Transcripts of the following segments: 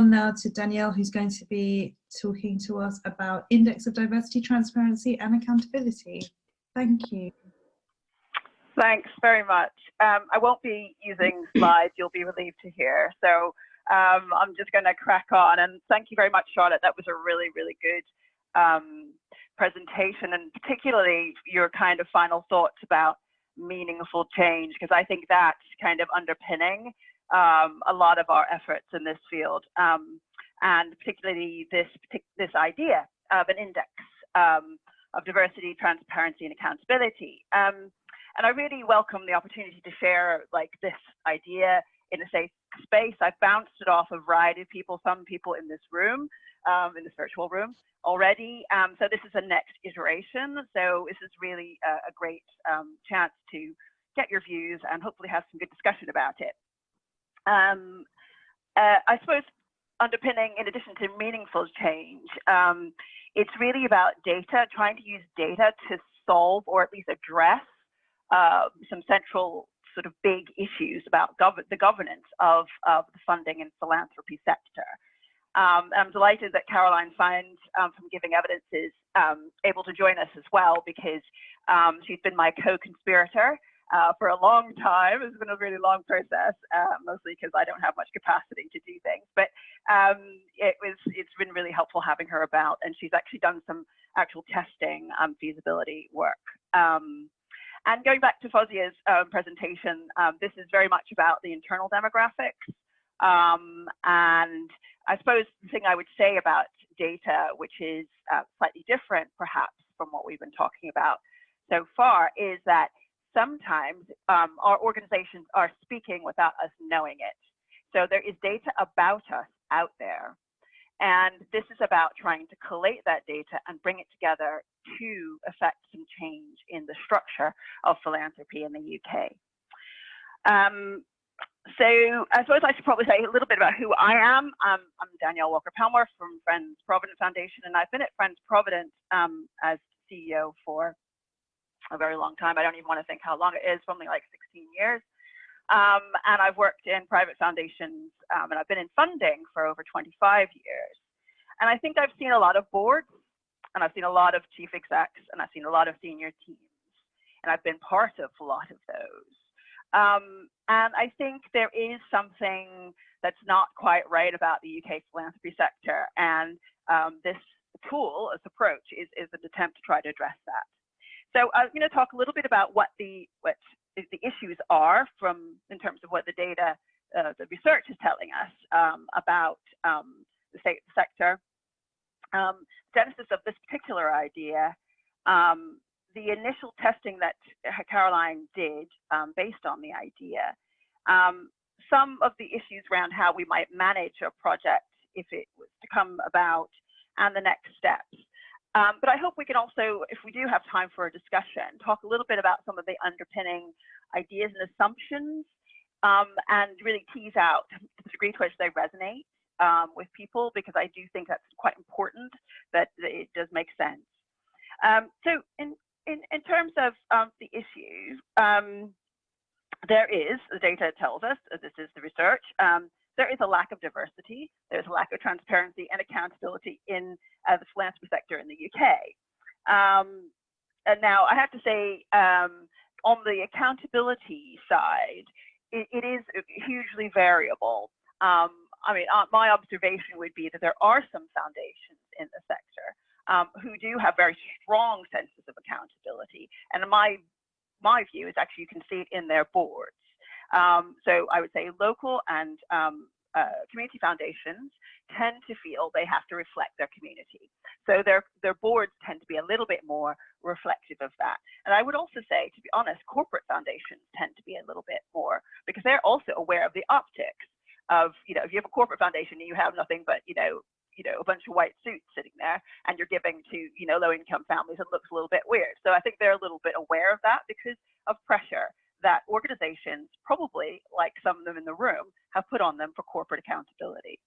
on now to Danielle, who's going to be talking to us about Index of Diversity, Transparency and Accountability. Thank you. Thanks very much. I won't be using slides, you'll be relieved to hear. So I'm just going to crack on. And thank you very much, Charlotte. That was a really, really good presentation, and particularly your kind of final thoughts about meaningful change, because I think that's kind of underpinning a lot of our efforts in this field, and particularly this idea of an index of diversity, transparency, and accountability. And I really welcome the opportunity to share like this idea in a safe space. I've bounced it off a variety of people, some people in this room, in this virtual room already. So this is a next iteration. So this is really a great chance to get your views and hopefully have some good discussion about it. I suppose underpinning, in addition to meaningful change, it's really about data, trying to use data to solve or at least address some central sort of big issues about the governance of the funding and philanthropy sector. I'm delighted that Caroline Find from Giving Evidence is able to join us as well, because she's been my co-conspirator for a long time. It's been a really long process, mostly because I don't have much capacity to do things. But it's been really helpful having her about, and she's actually done some actual testing feasibility work. And going back to Fozia's presentation, this is very much about the internal demographics. And I suppose the thing I would say about data, which is slightly different perhaps from what we've been talking about so far, is that sometimes our organizations are speaking without us knowing it. So there is data about us out there. And this is about trying to collate that data and bring it together to affect some change in the structure of philanthropy in the UK. So I suppose I should probably say a little bit about who I am. I'm Danielle Walker-Palmer from Friends Provident Foundation, and I've been at Friends Provident as CEO for a very long time. I don't even want to think how long it is, something like 16 years. And I've worked in private foundations, and I've been in funding for over 25 years. And I think I've seen a lot of boards, and I've seen a lot of chief execs, and I've seen a lot of senior teams, and I've been part of a lot of those. And I think there is something that's not quite right about the UK philanthropy sector, and this tool, this approach, is an attempt to try to address that. So I'm going to talk a little bit about what the issues are in terms of what the data, the research is telling us about the state of the sector. Genesis of this particular idea, the initial testing that Caroline did based on the idea, some of the issues around how we might manage a project if it was to come about, and the next steps. But I hope we can also, if we do have time for a discussion, talk a little bit about some of the underpinning ideas and assumptions, and really tease out the degree to which they resonate with people, because I do think that's quite important, that it does make sense. So in terms of the issues, there is, the data tells us, this is the research, there is a lack of diversity, there's a lack of transparency and accountability in the philanthropy sector in the UK. And now I have to say, on the accountability side, it is hugely variable. I mean, my observation would be that there are some foundations in the sector who do have very strong senses of accountability. And my view is actually you can see it in their boards. So I would say local and community foundations tend to feel they have to reflect their community. So their boards tend to be a little bit more reflective of that. And I would also say, to be honest, corporate foundations tend to be a little bit more, because they're also aware of the optics of, if you have a corporate foundation and you have nothing but, a bunch of white suits sitting there, and you're giving to, low-income families, it looks a little bit weird. So I think they're a little bit aware of that because of pressure that organizations, probably like some of them in the room, have put on them for corporate accountability.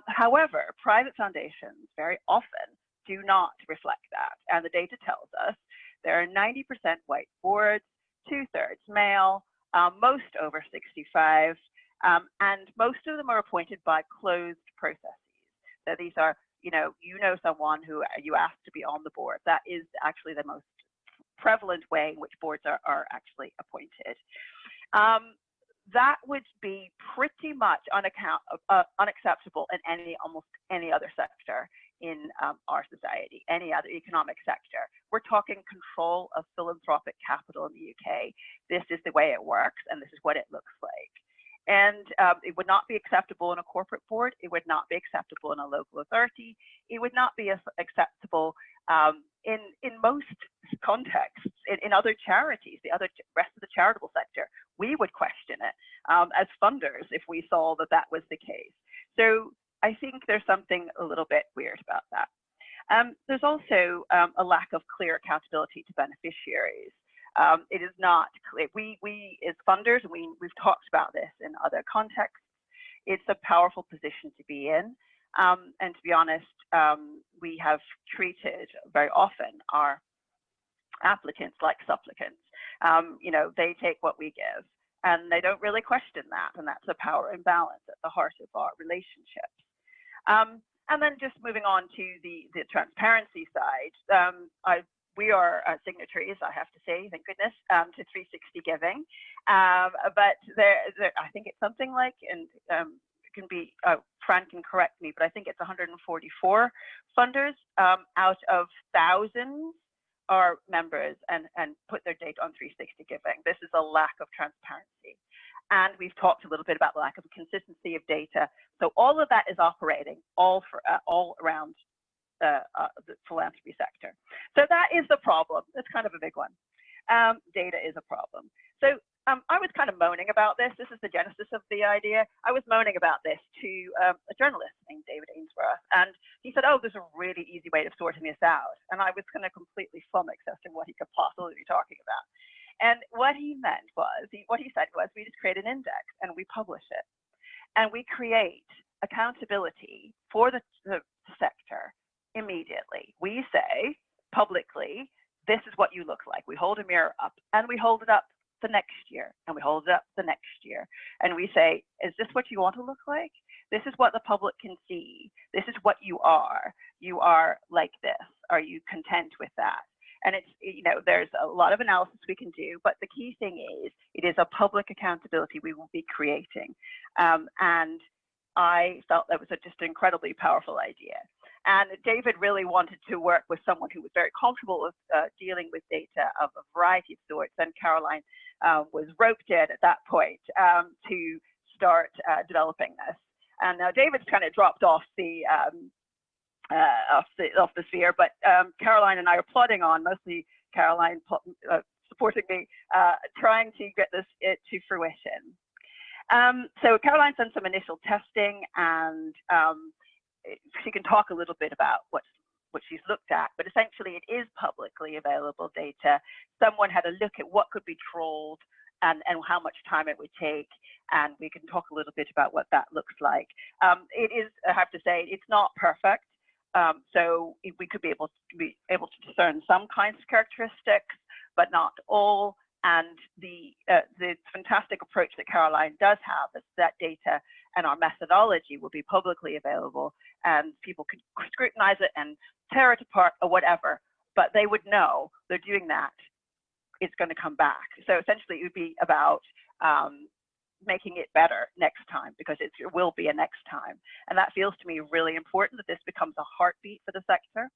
However, private foundations very often do not reflect that. And the data tells us there are 90% white boards, 2/3 male, most over 65, And most of them are appointed by closed processes. So these are, you know someone who you ask to be on the board. That is actually the most prevalent way in which boards are actually appointed. That would be pretty much unacceptable in almost any other sector in our society, any other economic sector. We're talking control of philanthropic capital in the UK. This is the way it works, and this is what it looks like. And it would not be acceptable in a corporate board. It would not be acceptable in a local authority. It would not be acceptable in most contexts, in other charities, the rest of the charitable sector. We would question it as funders if we saw that that was the case. So I think there's something a little bit weird about that. There's also a lack of clear accountability to beneficiaries. It is not clear. We as funders, we've talked about this in other contexts. It's a powerful position to be in. And to be honest, we have treated very often our applicants like supplicants. They take what we give, and they don't really question that. And that's a power imbalance at the heart of our relationships. And then just moving on to the transparency side, we are signatories, I have to say, thank goodness, to 360 Giving. But I think it's something like, and it can be, Fran can correct me, but I think it's 144 funders out of thousands are members and put their data on 360 Giving. This is a lack of transparency. And we've talked a little bit about the lack of consistency of data. So all of that is operating all around the philanthropy sector. So that is the problem. It's kind of a big one. Data is a problem. So I was kind of moaning about this. This is the genesis of the idea. I was moaning about this to a journalist named David Ainsworth, and he said, "Oh, there's a really easy way of sorting this out." And I was kind of completely flummoxed as to what he could possibly be talking about. And what he meant was, what he said was, we just create an index and we publish it, and we create accountability for the sector immediately. We say publicly, this is what you look like. We hold a mirror up, and we hold it up the next year, and we hold it up the next year, and we say, is this what you want to look like? This is what the public can see. This is what you are. You are like this. Are you content with that? And it's, there's a lot of analysis we can do, but the key thing is, it is a public accountability we will be creating. And I felt that was just an incredibly powerful idea. And David really wanted to work with someone who was very comfortable with dealing with data of a variety of sorts. And Caroline was roped in at that point to start developing this. And now David's kind of dropped off the sphere, but Caroline and I are plodding on, mostly Caroline supporting me, trying to get this to fruition. So Caroline's done some initial testing, and she can talk a little bit about what she's looked at, but essentially it is publicly available data. Someone had a look at what could be trawled and how much time it would take, and we can talk a little bit about what that looks like. It is, I have to say, it's not perfect. So we could be able to discern some kinds of characteristics, but not all. And the fantastic approach that Caroline does have is that data and our methodology will be publicly available, and people could scrutinize it and tear it apart or whatever, but they would know they're doing that. It's going to come back. So essentially, it would be about making it better next time, because it will be a next time. And that feels to me really important, that this becomes a heartbeat for the sector.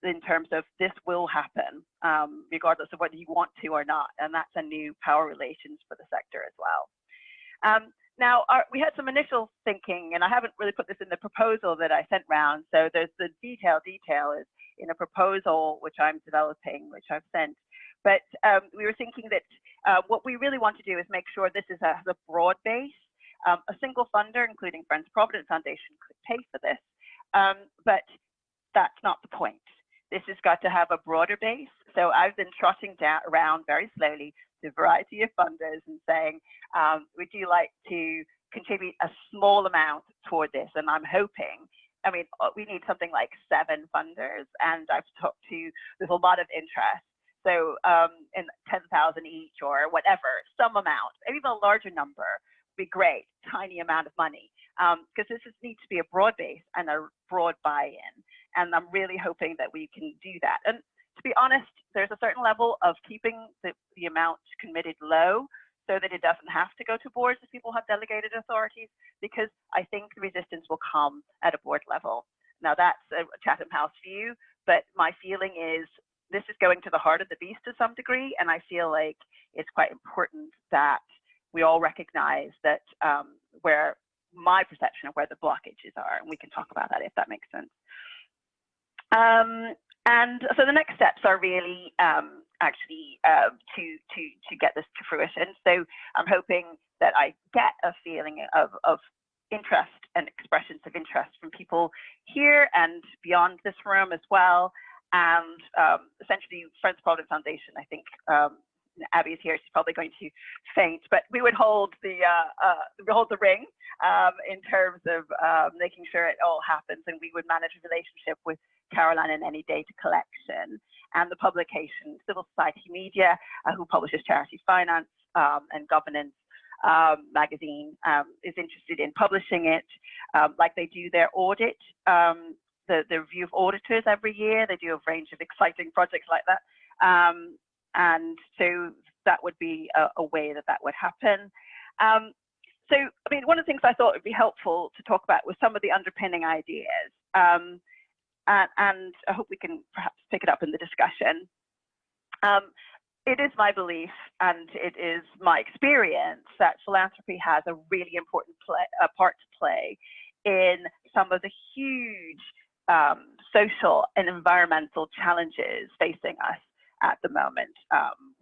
In terms of this will happen, regardless of whether you want to or not. And that's a new power relations for the sector as well. Now, we had some initial thinking, and I haven't really put this in the proposal that I sent round. So there's the detail is in a proposal which I'm developing, which I've sent. But we were thinking that what we really want to do is make sure this has a broad base. A single funder, including Friends Provident Foundation, could pay for this, but that's not the point. This has got to have a broader base. So I've been trotting around very slowly the variety of funders and saying, would you like to contribute a small amount toward this? And I'm hoping, I mean, we need something like 7 funders, and I've talked to, there's a lot of interest. So in 10,000 each or whatever, some amount, maybe even a larger number, be great, tiny amount of money, because this needs to be a broad base and a broad buy-in. And I'm really hoping that we can do that. And to be honest, there's a certain level of keeping the amount committed low so that it doesn't have to go to boards if people have delegated authorities, because I think the resistance will come at a board level. Now that's a Chatham House view, but my feeling is this is going to the heart of the beast to some degree, and I feel like it's quite important that we all recognize that where my perception of where the blockages are, and we can talk about that if that makes sense. And so the next steps are really actually to get this to fruition. So I'm hoping that I get a feeling of interest and expressions of interest from people here and beyond this room as well. And essentially, Friends of Providence Foundation, I think Abby's here, she's probably going to faint, but we would hold the ring in terms of making sure it all happens, and we would manage a relationship with Caroline and any data collection, and the publication, Civil Society Media, who publishes Charity Finance and Governance magazine, is interested in publishing it, like they do their audit, the review of auditors every year. They do a range of exciting projects like that. And so that would be a way that would happen. So, I mean, one of the things I thought would be helpful to talk about was some of the underpinning ideas. And I hope we can perhaps pick it up in the discussion. It is my belief, and it is my experience, that philanthropy has a really important part to play in some of the huge social and environmental challenges facing us at the moment.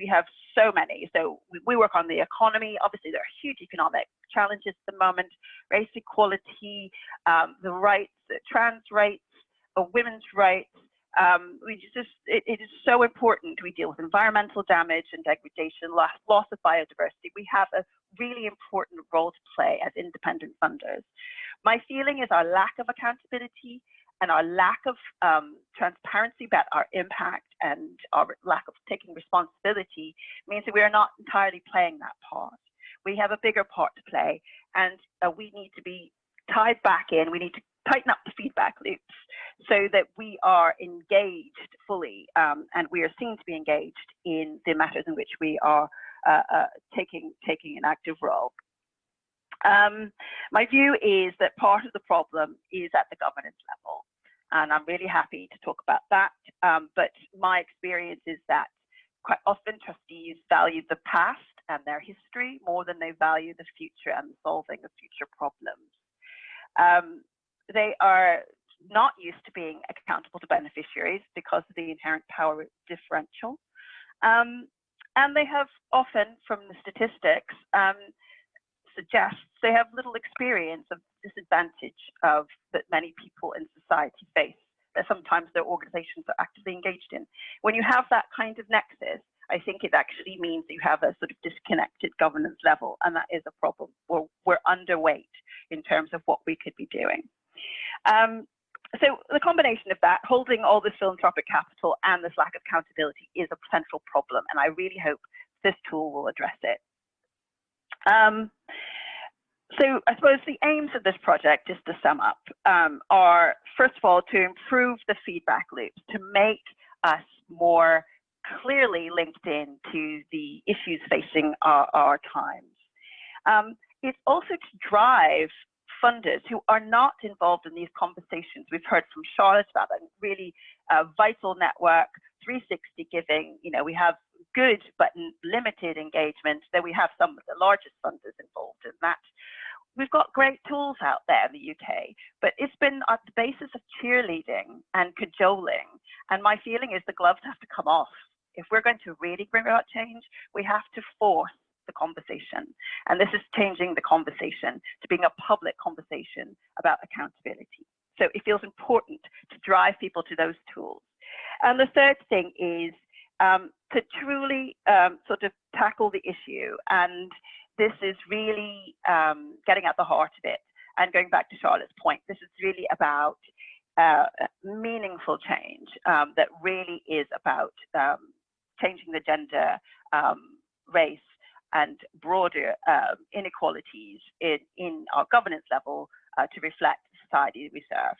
We have so many. So we work on the economy. Obviously, there are huge economic challenges at the moment: race equality, the rights, trans rights, women's rights. It is so important. We deal with environmental damage and degradation, loss of biodiversity. We have a really important role to play as independent funders. My feeling is our lack of accountability and our lack of transparency about our impact and our lack of taking responsibility means that we are not entirely playing that part. We have a bigger part to play, and we need to be tied back in. We need to tighten up the feedback loops so that we are engaged fully, and we are seen to be engaged in the matters in which we are taking an active role. My view is that part of the problem is at the governance level, and I'm really happy to talk about that. But my experience is that quite often trustees value the past and their history more than they value the future and the solving of future problems. They are not used to being accountable to beneficiaries because of the inherent power differential. And they have often, from the statistics, suggests they have little experience of disadvantage that many people in society face, that sometimes their organizations are actively engaged in. When you have that kind of nexus, I think it actually means that you have a sort of disconnected governance level, and that is a problem. We're underweight in terms of what we could be doing. So the combination of that, holding all this philanthropic capital and this lack of accountability, is a central problem, and I really hope this tool will address it. So I suppose the aims of this project, just to sum up, are, first of all, to improve the feedback loops, to make us more clearly linked in to the issues facing our times. It's also to drive funders who are not involved in these conversations. We've heard from Charlotte about that really vital network, 360 giving. You know, we have good but limited engagement. Then we have some of the largest funders involved in that. We've got great tools out there in the UK, but it's been at the basis of cheerleading and cajoling. And my feeling is the gloves have to come off. If we're going to really bring about change, we have to force the conversation. And this is changing the conversation to being a public conversation about accountability. So it feels important to drive people to those tools. And the third thing is to truly sort of tackle the issue. And this is really getting at the heart of it. And going back to Charlotte's point, this is really about meaningful change that really is about changing the gender, race, and broader inequalities in our governance level to reflect the society we serve.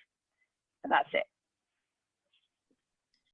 And that's it.